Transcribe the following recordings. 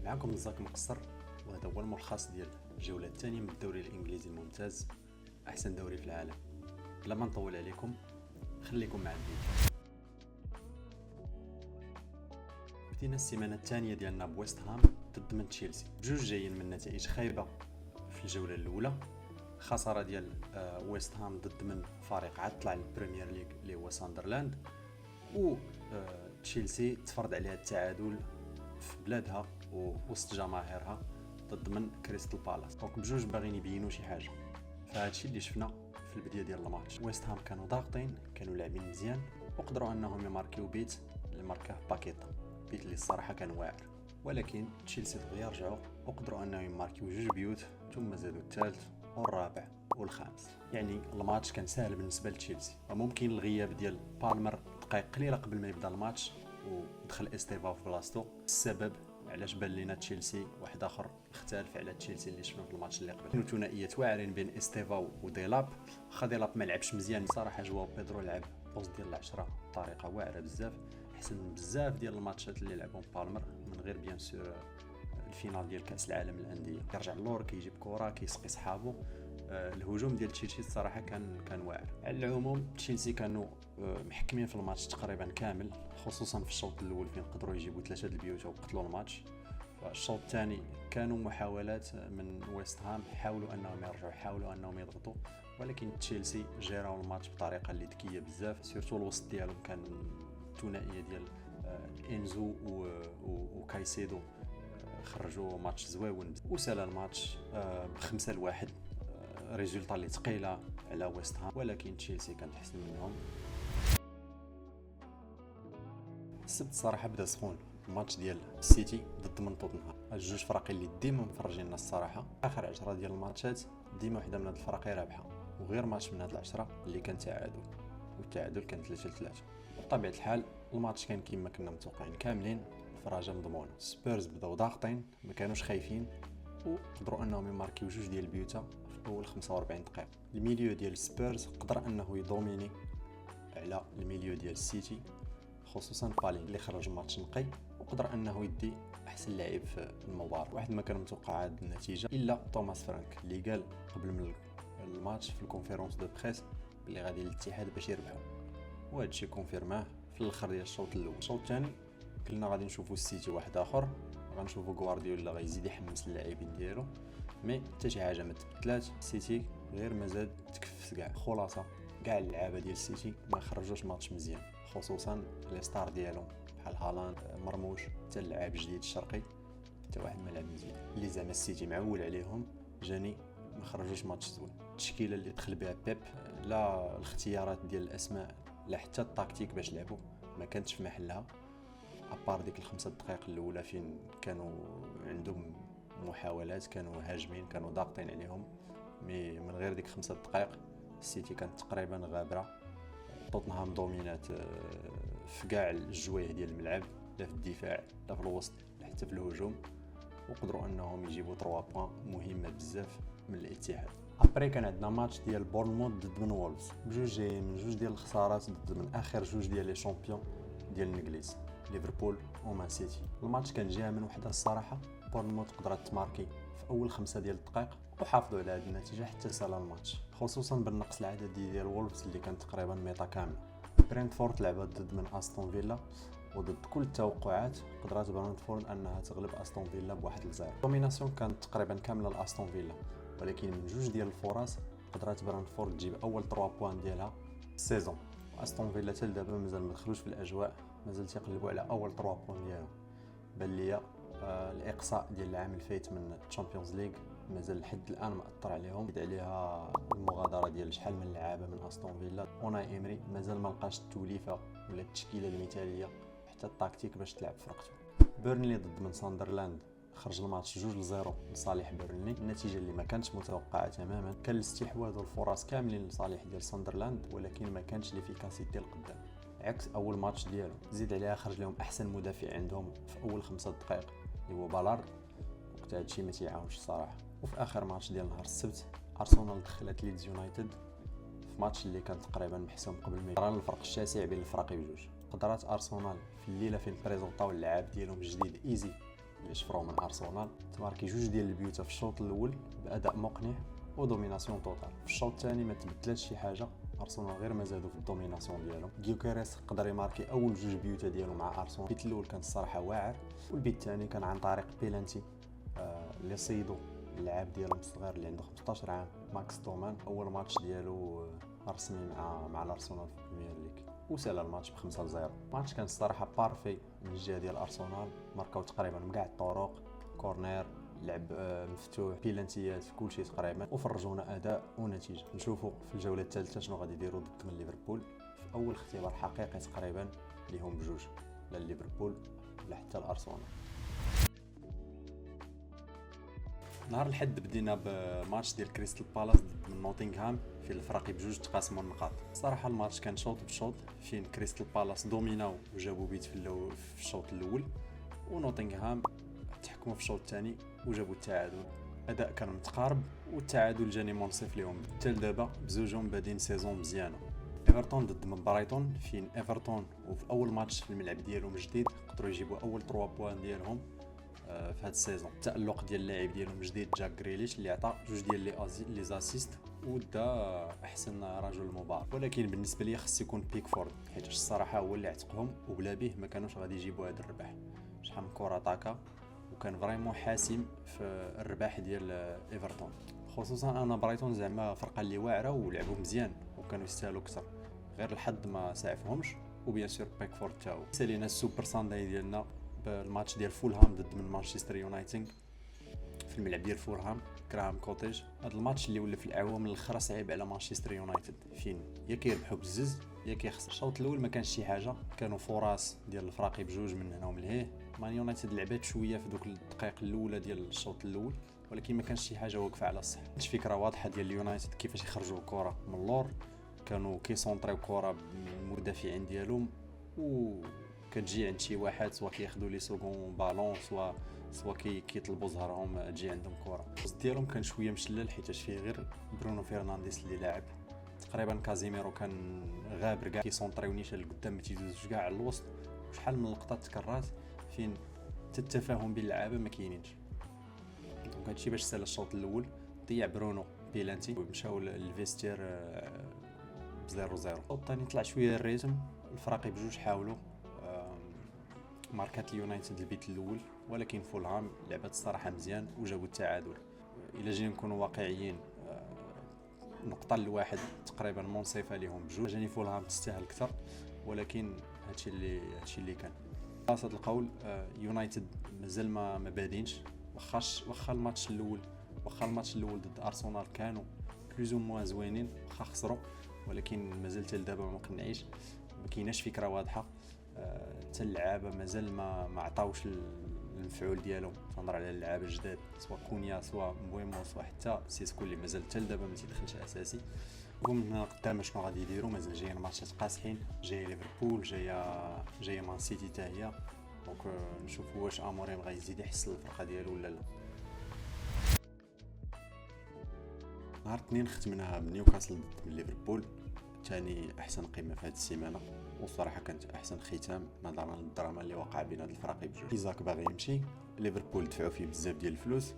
معكم نزاك مقصر، وهذا هو الملخص ديال الجوله الثانيه من الدوري الانجليزي الممتاز، احسن دوري في العالم. بلا ما نطول عليكم خليكم مع الفيديو. بدينا السيمانه الثانيه ديالنا بويست هام ضد من تشيلسي، بجوج جايين من نتائج خايبه في الجوله الاولى. خساره ديال ويست هام ضد من فريق عاد طلع للبريمير ليغ اللي هو ساندرلاند، و تشيلسي تفرض عليها التعادل في بلادها ووسط جماهيرها ضد من كريستال بالاس. دونك بجوج باغيين يبينوا شي حاجه. فهادشي اللي شفنا في البدايه ديال الماتش. ويست هام كانوا ضاغطين، كانوا لاعبين مزيان، وقدروا انهم يماركيو بيت اللي ماركاه باكيتا، بيت اللي الصراحه كان واعر. ولكن تشيلسي دغيا رجعوا وقدروا انهم يماركيو جوج بيوت، ثم زادوا الثالث والرابع والخامس. يعني الماتش كان سهل بالنسبه لتشيلسي، وممكن الغياب ديال بالمر دقائق قليله قبل ما يبدا الماتش ودخل استيفاو في بلاصتو السبب علاش بان لينا تشيلسي واحد اخر مختلف على تشيلسي اللي شفنا في الماتش اللي قبل. ثنائيه واعرين بين استيفاو وديلاب. واخا ديلاب ما لعبش مزيان صراحه، جواو بيدرو لعب بوست ديال العشرة بطريقه واعره بزاف، احسن بزاف ديال الماتشات اللي لعبهم بالمر، من غير بيان سور الفينال ديال كاس العالم للانديه. كيرجع اللور كيجيب كره كيسقي صحابو. الهجوم ديال تشيلسي الصراحه كان واعر. على العموم تشيلسي كانوا محكمين في الماتش تقريبا كامل، خصوصا في الشوط الاول فين قدروا يجيبوا 3 البيوت وقتلوا الماتش. الشوط الثاني كانوا محاولات من ويست هام، حاولوا انهم يرجعوا، حاولوا انهم يضغطوا، ولكن تشيلسي جيراو الماتش بطريقه اللي ذكيه بزاف. سيرتو الوسط ديالهم كان ثنائيه ديال انزو وكايسيدو، خرجوا ماتش زويون وسال الماتش ب5-1. ريزولطا اللي ثقيله على ويست هام، ولكن تشيلسي كانت احسن منهم. السبت صراحه بدا سخون، الماتش ديال السيتي ضد من توتنهام، الجوج فرق اللي ديما مفرجيننا الصراحه. اخر 10 ديال الماتشات ديما وحده من هاد الفرق رابحه، وغير ماتش من هاد 10 اللي كان تعادل، والتعادل كان 3-3. بطبيعه الحال الماتش كان كيما كنا متوقعين كاملين، الفراجه مضمونه. سبيرز بداو ضاغطين، ما كانوش خايفين، وقدروا انهم يماركيو جوج ديال البيوتا في اول 45 دقيقه. الميليو ديال سبيرز قدر انه يدوميني على الميليو ديال السيتي، خصوصا بالين اللي خرج الماتش نقي، وقدر انه يدي احسن لاعب في المباراه. واحد ما كان متوقع هذه النتيجه الا توماس فرانك، اللي قال قبل من الماتش في الكونفيرونس دو بريس اللي غادي للاتحاد باش يربحوا، وهذا الشيء كونفيرماه في الاخر ديال الشوط الاول. الشوط الثاني قلنا غادي نشوفوا السيتي واحد اخر، غنشوفوا غوارديولا غيزيد يحمس اللاعبين ديالو، مي حتى شي حاجه ما تبدلات. السيتي غير مازال تكفس كاع. خلاصه كاع اللعابه ديال السيتي ما خرجوش ماتش مزيان، خصوصا لي ستار ديالهم بحال هالاند، مرموش، حتى اللاعب الجديد الشرقي حتى واحد ما لعب مزيان. اللي زعما السيتي معول عليهم جاني ما خرجوش ماتش زوين. التشكيله اللي دخل بها بيب، لا الاختيارات ديال الاسماء لا حتى التكتيك باش لعبوا ما كانتش في محلها، ابار ديك الخمسة دقائق الاولى فين كانوا عندهم محاولات، كانوا هاجمين، كانوا ضاغطين عليهم، مي من غير ديك 5 دقائق السيتي كانت تقريبا غابره. توتنهام دومينات في كاع الجوايه ديال الملعب، لا في الدفاع لا في الوسط حتى في الهجوم، وقدروا انهم يجيبوا 3 بوين مهمه بزاف من الاتحاد. ابري كان عندنا ماتش ديال بورنموث ضد من وولفز، بجوج جايين من جوج ديال الخسارات ضد من اخر جوج ديال لي شامبيون ديال الانجليز، ليفربول ومان سيتي. الماتش كان جاي من وحده الصراحه، بورنموث قدرت تماركي في اول 5 ديال الدقائق وحافظوا على هذه النتيجه حتى سال الماتش، خصوصا بالنقص العددي ديال وولفز اللي كان تقريبا ميطا كامله. برينتفورد لعبت ضد من استون فيلا، وضد كل التوقعات قدرت برينتفورد انها تغلب استون فيلا ب1-0. الدوميناسيون كانت تقريبا كامله لاستون فيلا، ولكن من جوج ديال الفرص قدرت برينتفورد تجيب اول 3 بوان ديالها السيزون. استون فيلا حتى دابا مازال ما دخلوش في الاجواء، مازال تيقلبوا على اول 3 بوان ديالهم. بان ليا الاقصاء ديال العام الفايت من الشامبيونز ليغ مازال لحد الان مأثر عليهم، زيد عليها المغادره ديال شحال من لعابه من استون فيلا. اوناي ايمري مازال ما لقاش التوليفه ولا التشكيله المثاليه حتى التكتيك باش تلعب فرقته. بيرنلي ضد من ساندرلاند خرج الماتش 2-0 لصالح بيرنلي، النتيجه اللي ما كانتش متوقعه تماما. كان الاستحواذ والفرص كاملين لصالح ديال ساندرلاند، ولكن ما كانش ليفيكاسيتي القدام عكس اول ماتش ديالو. زيد عليها خرج لهم احسن مدافع عندهم في اول 5 دقائق اللي هو بالارد، وقت هادشي ما تيعاونش الصراحه. وفي اخر ماتش ديال نهار السبت ارسنال دخلت ليدز يونايتد في ماتش اللي كان تقريبا محسوم قبل ما يقرا الفرق الشاسع بين الفرق بجوج. قدرات ارسنال في الليله فين بريزونطاو اللعاب ديالهم الجديد ايزي اللي شفراو من ارسنال، تماركي جوج ديال البيوت في الشوط الاول باداء مقنع ودوميناسيون توتال. في الشوط الثاني ما تبدلاتش شي حاجه، ارسنال غير ما زادوا في الدوميناسيون ديالهم. غيوكيريس قدر يماركي اول جوج بيوت ديالو مع ارسنال. البيت الاول كان الصراحه واعر، والبيت الثاني كان عن طريق بيلانتي اللي صيدو اللاعب ديالهم الصغير اللي عنده 15 عام ماكس دومان. اول ماتش ديالو رسمي مع الارسنال في البريمير ليغ، وسال الماتش ب5-0. الماتش كان الصراحه بارفي من الجهه ديال ارسنال، ماركاو تقريبا من كاع الطرق، كورنير، لعب مفتوح، بيلانتيات، كلشي تقريبا، وفرجونا اداء ونتيجه. نشوفوا في الجوله الثالثه شنو غادي يديروا ضد من ليفربول في اول اختبار حقيقي تقريبا ليهم بجوج، لا ليفربول لا حتى الارسنال. نهار الحد بدينا بماتش ديال كريستال بالاس ضد من نوتنغهام، في الفرق بجوج تقاسموا النقاط. الصراحه الماتش كان شوط بشوط، فين كريستال بالاس دوميناو وجابوا بيت في الشوط الاول، ونوتنغهام تحكموا في الشوط الثاني وجابوا التعادل. اداء كان متقارب، والتعادل جاني منصف ليهم. حتى دابا بزوجهم بادين سيزون مزيانه. ايفرتون ضد من برايتون، فين ايفرتون وفي اول ماتش في الملعب ديالهم جديد قدروا يجيبوا اول 3 بوان ديالهم في هذا السيزون. التألق ديال اللاعب ديالهم جديد جاك غريليش اللي عطى جوج ديال لي زاسيست ودا احسن رجل المباراة. ولكن بالنسبه لي خص يكون بيكفورد، حيت الصراحه هو اللي عتقهم، وبلا به ما كانوش غادي يجيبوا هذا الربح. شحال من كره طاكا وكان فريمون حاسم في الرباح ديال ايفرتون. خصوصا انا برايتون زعما فرقه اللي واعره ولعبوا مزيان وكانوا يستاهلوا اكثر، غير الحظ ما سعفهمش. وبيان سور بيكفورد تاعو. سالينا السوبر سانداي ديالنا بالماتش ديال فولهام ضد من مانشستر يونايتد في الملعب ديال فولهام كراهام كوتيج. هذا الماتش اللي ولا في الاعوام الاخرى صعيب على مانشستر يونايتد، فين يا كيربحوا بزز يا كيخسر. الشوط الاول ما كانش شي حاجه، كانوا فرص ديال الفراقي بجوج من هنا ومن لهيه. مان يونايتد لعبات شويه في دوك الدقائق الاولى ديال الشوط الاول، ولكن ما كانش شي حاجه واقفه على الصح. كانت فكره واضحه ديال اليونايتد كيفاش يخرجوا الكره من اللور، كانوا كيسونطريو الكره بالمدافعين ديالهم، كتجي عند شي واحد سوا كياخذوا لي سكون بالون سوا كيطلبوا زهرهم تجي عندهم كره. الوسط ديالهم كان شويه مشلل حيتاش فيه غير برونو فرنانديز اللي لاعب تقريبا. كازيميرو كان غابر كاع كيسونطريو نيشان لقدام، ما تيدوزوش كاع على الوسط. وشحال من لقطات تكررات فين التفاهم بين اللعابه ما كاينينش. دونك هادشي باش سال الشوط الاول ضيع برونو بيلانتي ومشاو للفيستير ب 0-0. الشوط الثاني طلع شويه الريتم، الفراقي بجوج حاولوا ماركات اليونايتد البيت الاول، ولكن فولهام لعبت الصراحه مزيان وجابوا التعادل. الا جينا نكونوا واقعيين، نقطه لواحد تقريبا منصفه لهم بجوج. جاني فولهام تستاهل اكثر، ولكن هادشي اللي كان. خلاص هذا القول، يونايتد مازال ما بادينش. واخا الماتش الاول ضد ارسنال كانوا بلوز او موان زوينين، واخا خسروا، ولكن مازال حتى لدابا ما مقنعيش. ما كايناش فكره واضحه، حتى اللعابه مازال ما عطاوش المفعول ديالهم. تنهضر على اللعابه الجداد سواء كونيا سواء مبويمو سواء حتى سيسكو اللي مازال حتى لدابا ما تيدخلش اساسي. ومن هنا قدام شنو غادي يديروا؟ مازال جايين ماتشات قاصحين، جايه ليفربول، جايه مان سيتي حتى هي. دونك نشوفوا واش اموريم غيزيد يحسن الفرقه ديالو ولا لا. نهار الاثنين ختمناها بنيوكاسل ضد ليفربول، ثاني احسن قمه في هذه السيمانه، والصراحه كانت احسن ختام نظرا للدراما اللي وقع بين هاد الفرق بجوج. ايزاك باغي يمشي، ليفربول دفعوا فيه بزاف ديال الفلوس،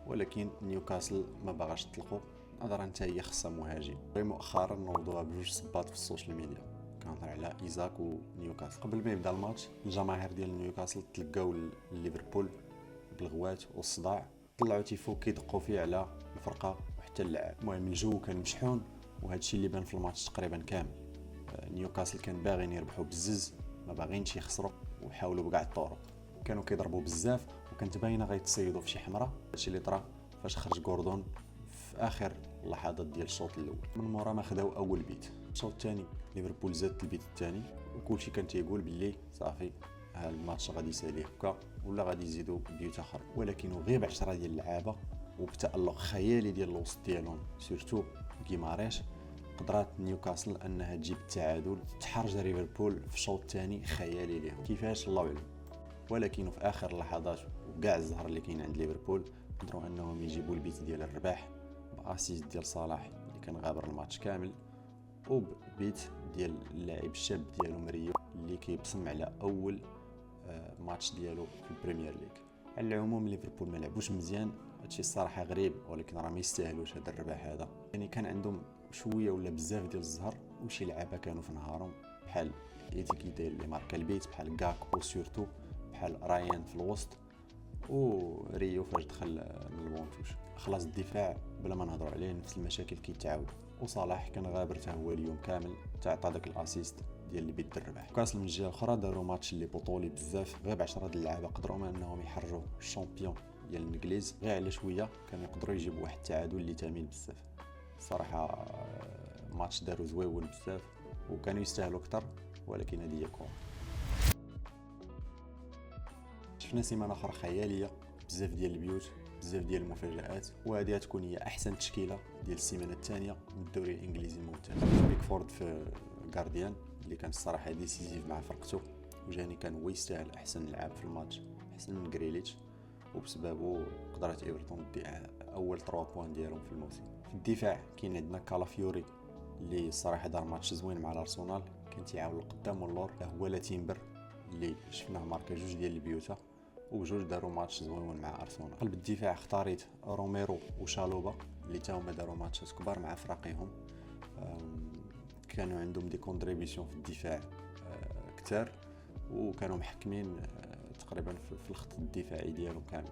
ولكن نيوكاسل ما باغاش تطلقوا نظرا حتى هي خصها مهاجم. مؤخرا نوضوها بجوج صباط في السوشيال ميديا، كنهضر على ايزاك ونيوكاسل. قبل ما يبدا الماتش الجماهير ديال نيوكاسل تلقاو ليفربول بالغوات والصداع، طلعوا تيفو كيدقوا فيه على الفرقه وحتى اللاعب. المهم الجو كان مشحون، وهذا الشيء اللي بان في الماتش تقريبا كامل. نيوكاسل كان باغيين يربحوا بزز، ما باغينش يخسروا، وحاولوا بكاع الطرق، كانوا كيضربوا بزاف، وكانت باينه غيتصيدوا في شي حمره. هادشي اللي طرا فاش خرج غوردون في اخر اللحظات ديال الشوط الاول. من مورا ما خداو اول بيت. الشوط الثاني ليفربول زاد البيت الثاني، وكلشي كان تيقول باللي صافي ها الماتش غادي يسالي هكا ولا غادي يزيدوا بيوت اخر. ولكن غير ب 10 ديال اللعابه وبتالق خيالي ديال الوسط ديالهم سورتو كيماريش، قدرات نيوكاسل انها تجيب التعادل. تحرج ليفربول في الشوط الثاني خيالي ليهم، كيفاش الله اعلم. ولكن في اخر اللحظات وكاع الزهر اللي كاين عند ليفربول قدروا انهم يجيبوا البيت ديال الرباح باسيست ديال صلاح اللي كان غابر الماتش كامل، وبيت ديال اللاعب الشاب ديالو مريو اللي كيبصم على اول ماتش ديالو في البريمير ليغ. على العموم ليفربول ما لعبوش مزيان، هادشي الصراحه غريب، ولكن راه ما يستاهلوش هذا الرباح هذا. يعني كان عندهم شويه ولا بزاف ديال الزهر، وشي لعابه كانوا في نهارهم بحال ايتيكيتي اللي ماركا البيت، بحال كاكبو سورتو، بحال رايان في الوسط، وريو فاش دخل من البونتوش. خلاص الدفاع بلا ما نهضروا عليه نفس المشاكل كيتعاودوا، وصلاح كان غابر حتى هو اليوم كامل، عطى داك الاسيست ديال اللي بيد الرباح. كاس من الجهه الاخرى داروا ماتش اللي بطولي بزاف، غير ب 10 د اللعابه قدروا انهم يحرجوا الشامبيون ديال الانجليز، غير على شويه كانوا يقدروا يجيبوا واحد التعادل اللي ثمين بزاف. صراحه ماتش داروا زويون بزاف وكانوا يستاهلوا اكثر، ولكن هذه هي الكره. شفنا سيمانه اخرى خياليه، بزاف ديال البيوت، بزاف ديال المفاجآت، وهذه تكون هي احسن تشكيله ديال السيمانه الثانيه من الدوري الانجليزي الممتاز. بيكفورد في غارديان اللي كان الصراحه ديسيزيف مع فرقته، وجاني كان هو يستاهل احسن لعاب في الماتش، احسن من غريليتش، وبسببه قدرت ايفرتون تدي اول 3 بوان ديالهم في الموسم. في الدفاع كاين عندنا كالافيوري اللي الصراحه دار ماتش زوين مع الارسنال، كان تيعاون القدام واللور، هو لا تيمبر اللي شفناه ماركا جوج ديال البيوتا، وبجوج داروا ماتش زوين مع ارسنال. قلب الدفاع اختاريت روميرو وشالوبا اللي تا هما داروا ماتشات كبار مع فراقيهم، كانوا عندهم دي كونتريبيسيون في الدفاع كتار، وكانوا محكمين تقريبا في الخط الدفاعي ديالهم كامل.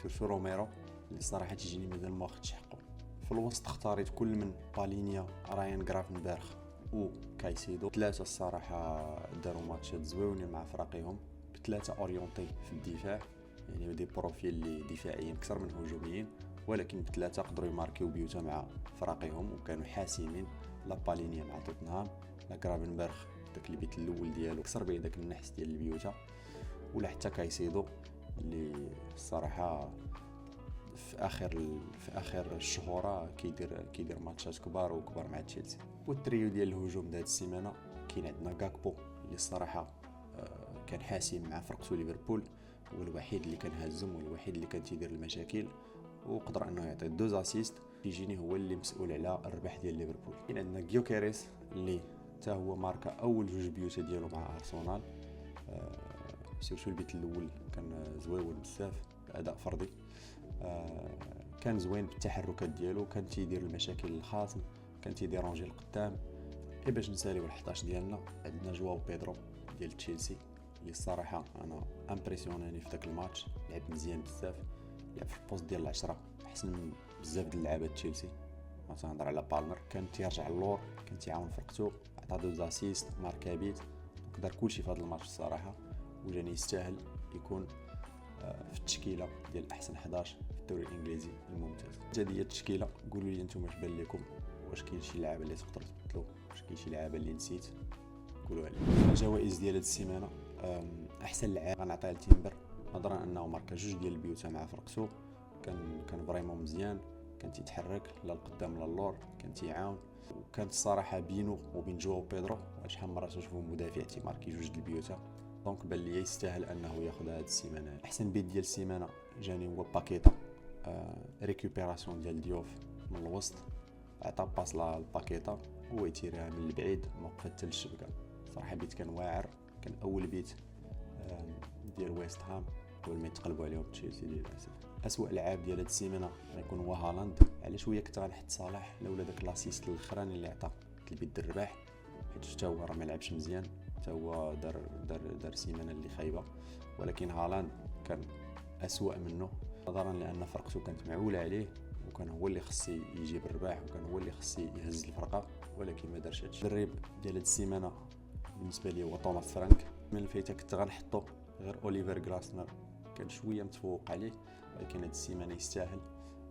سورتو روميرو اللي الصراحه تيجيني مازال ما واخدش حقه. في الوسط اختاريت كل من بالينيا، رايان غرافنبرغ وكايسيدو، ثلاثه الصراحه داروا ماتشات زوينين مع فراقيهم، بثلاثه اورينتي في الدفاع، يعني دي بروفيل اللي دفاعيين اكثر من هجوميين، ولكن بثلاثه قدروا يماركيو بيوتا مع فراقيهم وكانوا حاسمين. لا بالينيا مع توتنهام، لا غرافنبرغ داك البيت الاول ديالو كسر به داك النحس ديال البيوتا، ولا حتى كايسيدو اللي الصراحه في اخر الشهور كيدير ماتشات كبار وكبار مع تشيلسي. والتريو ديال الهجوم ديال السيمانه كاين عندنا كاكبو اللي الصراحه كان حاسم مع فرقته ليفربول، هو الوحيد اللي كان هازم والوحيد اللي كان تيدير المشاكل، وقدر انه يعطي 2 اسيست. تيجيني هو اللي مسؤول على الربح ديال ليفربول. كاين عندنا غيوكيريس اللي حتى هو ماركا اول جوج بيوتا ديالو مع ارسنال، سيرتو البيت الاول كان زويون بزاف، اداء فردي، كان زوين بالتحركات ديالو، كان تيدير المشاكل للخصم، كان تيديرونجي القدام. باش نساليو ال11 ديالنا عندنا جواو بيدرو ديال تشيلسي اللي الصراحه انا امبرسيوناني في داك الماتش، لعب مزيان بزاف، لعب في البوست ديال العشرة احسن من بزاف د اللعابه تشيلسي. ما تنهضر على بالمر، كان تيرجع اللور، كان تيعاون فرقته، عطى 2 اسيست، ماركا بيت، دار كلشي في هذا الماتش الصراحه، وجاني يستاهل يكون في التشكيله ديال احسن 11 في الدوري الانجليزي الممتاز. هذه هي التشكيله، قولوا لي نتوما اش بان لكم، واش كاين شي لعابه اللي تقدروا تبدلوا، واش كاين شي لعابه اللي نسيت قولوا لي. الجوائز ديال هذه السيمانه، احسن لاعب غنعطيها لتيمبر، نظرا انه ماركا جوج ديال البيوتا مع فرقته، كان فريمون مزيان، كان تيتحرك لا القدام لا اللور، كان تيعاون، وكانت الصراحه بينو وبين جواو بيدرو شحال من مره تشوفوا مدافع تيماركي جوج ديال البيوتا، دونك بان لي يستاهل انه ياخذ هذه السيمانه. احسن بيت ديال السيمانه جاني هو باكيتا، ريكوبيراسيون ديال ديوف من الوسط، عطى باس للباكيتا هو يتيريها من البعيد ما وقف حتى للشبكه. صراحه بيت كان واعر، كان اول بيت ديال ويست هام قبل ما يتقلبوا عليهم تشيلسي للاسف. اسوء لعاب ديال هاد السيمانه غيكون هو هالاند، على شويه كنت غنحط صلاح لولا داك لاسيست الاخراني اللي عطى البيت الرباح، حيت حتى هو راه ما لعبش مزيان، حتى هو دار سيمانه اللي خايبه، ولكن هالاند كان اسوء منه نظرا لان فرقته كانت معوله عليه، وكان هو اللي خص يجيب الرباح، وكان هو اللي خص يهز الفرقه، ولكن ما دارش هادشي. المدرب ديال هاد السيمانه بالنسبه لي هو توماس فرانك، من الفايته كنت غنحطو غير اوليفر غلاسنر، كان شويه متفوق عليه، ولكن هاد السيمانه يستاهل.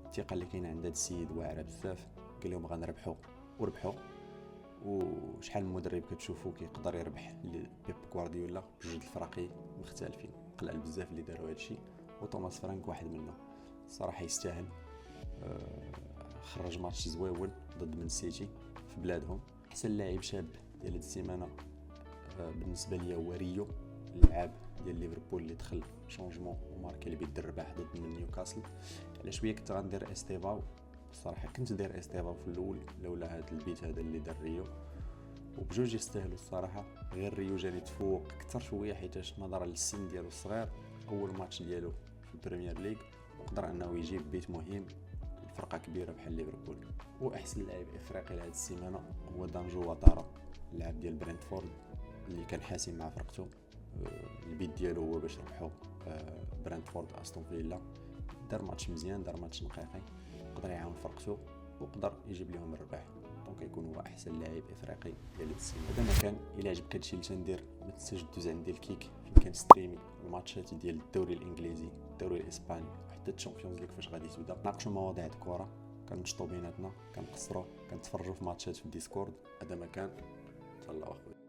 الثقه اللي كاينه عند هاد السيد واعره بزاف، قال لهم غنربحوا وربحوا. وشحال من مدرب كتشوفوا كيقدر يربح بيب غوارديولا بجوج الفراقي مختلفين، قلال بزاف اللي داروا هادشي، وتوماس فرانك واحد منهم. الصراحه يستاهل، خرج ماتش زويون ضد من سيتي في بلادهم. احسن لاعب شاب ديال هاد السيمانه بالنسبه ليا هو ريو، اللاعب ديال ليفربول اللي دخل شونجمون وماركي البيت الرباح ضد من نيوكاسل. على شويه كنت غندير استيفاو، الصراحه كنت داير استيفاو في الاول لولا هذا البيت هذا اللي دار ريو، وبجوج يستاهلوا الصراحه. غير ريو جاني تفوق اكثر شويه حيتاش نظرا للسن ديالو الصغير، اول ماتش ديالو في البريمير ليغ، وقدر انه يجيب بيت مهم لفرقه كبيره بحال ليفربول. واحسن لاعب افريقي لهاد السيمانه هو دانجو واتارا، اللاعب ديال برينتفورد اللي كان حاسم مع فرقته. البيت ديالو هو باش ربحوا برينتفورد استون فيلا. دار ماتش مزيان، دار ماتش نقيقي، قدر يعاون فرقته وقدر يجيب لهم الربح. دونك يكون هو احسن لاعب افريقي ديال السيمانه. هذا ما كان. الا عجبك هادشي اللي تندير ما تنساش دوز عندي الكيك فين كنستريمي الماتشات ديال الدوري الانجليزي، الدوري الاسباني، وحتى الشامبيونز ليغ فاش غادي تبدا. ناقشوا مواضيع الكره، كنشطوا بيناتنا، كنقصروا، كنتفرجوا في ماتشات في الديسكورد. هذا ما كان. تهلاو اخويا.